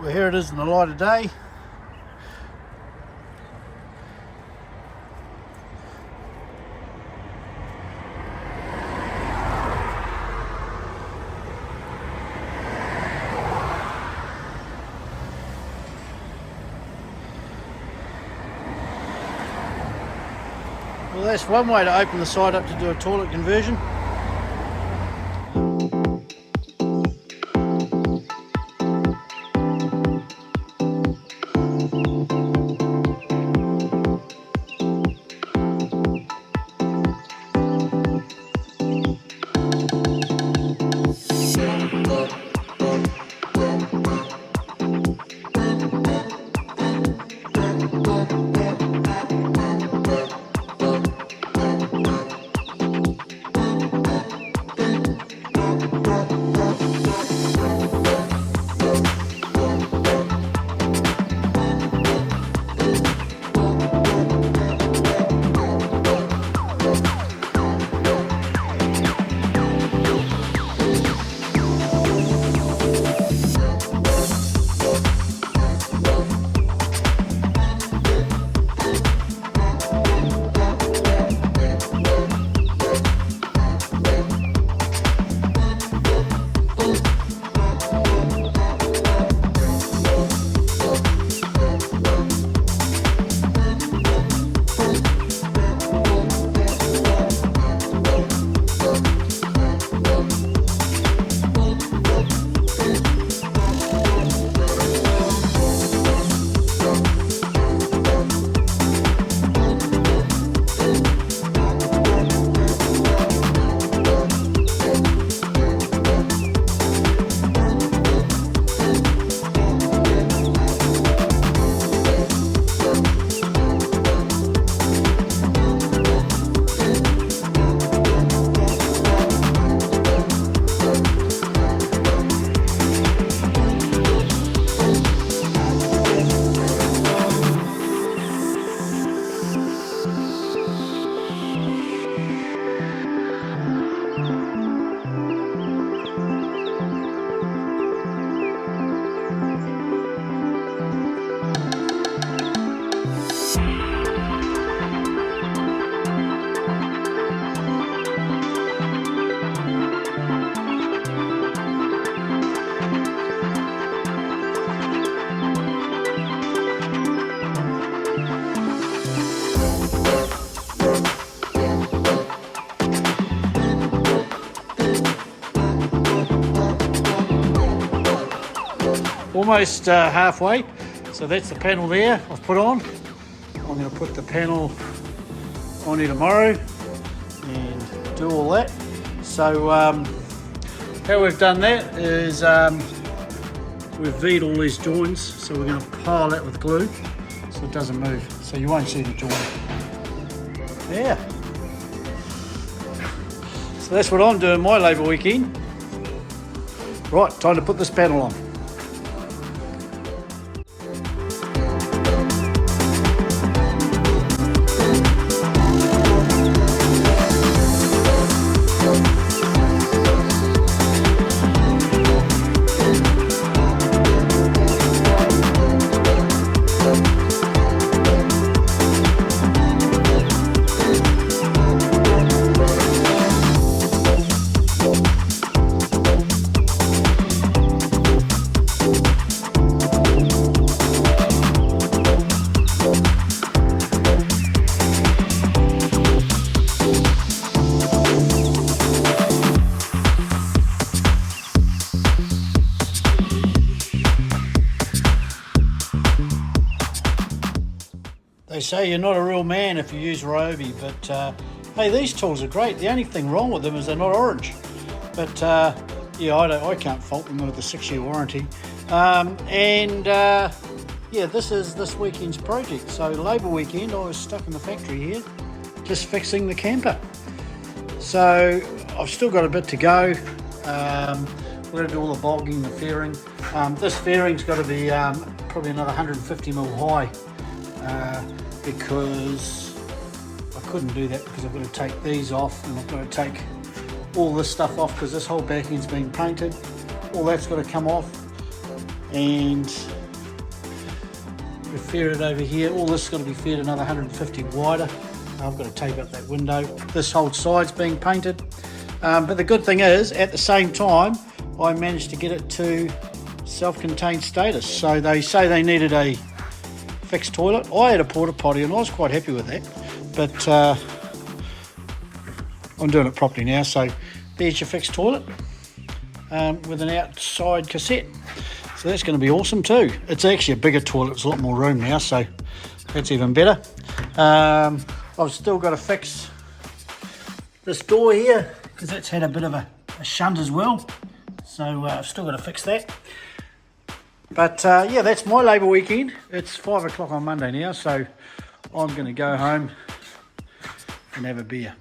Well, here it is in the light of day. Well, that's one way to open the side up to do a toilet conversion. Almost halfway, so that's the panel there I've put on. I'm going to put the panel on here tomorrow and do all that. So how we've done that is we've V'd all these joints, so we're going to pile that with glue so it doesn't move, so you won't see the joint. Yeah, so that's what I'm doing my labour weekend. Right, time to put this panel on. They say you're not a real man if you use Ryobi, but hey, these tools are great. The only thing wrong with them is they're not orange. But yeah, I can't fault them with a 6-year warranty. Yeah, this is this weekend's project. So labour weekend, I was stuck in the factory here, just fixing the camper. So I've still got a bit to go. We're going to do all the bogging, the fairing. This fairing's got to be probably another 150mm high. Because I couldn't do that because I've got to take these off and I've got to take all this stuff off because this whole back end's been painted. All that's got to come off. and we fed it over here. All this has got to be fed another 150 wider. I've got to tape up that window. This whole side's being painted. But the good thing is, at the same time, I managed to get it to self-contained status. So they say they needed a fixed toilet. I had a porta potty and I was quite happy with that. But I'm doing it properly now. So there's your fixed toilet with an outside cassette. So that's going to be awesome too. It's actually a bigger toilet. There's a lot more room now, so that's even better. I've still got to fix this door here because that's had a bit of a shunt as well. So I've still got to fix that. But yeah, that's my Labour weekend. It's 5 o'clock on Monday now, so I'm going to go home and have a beer.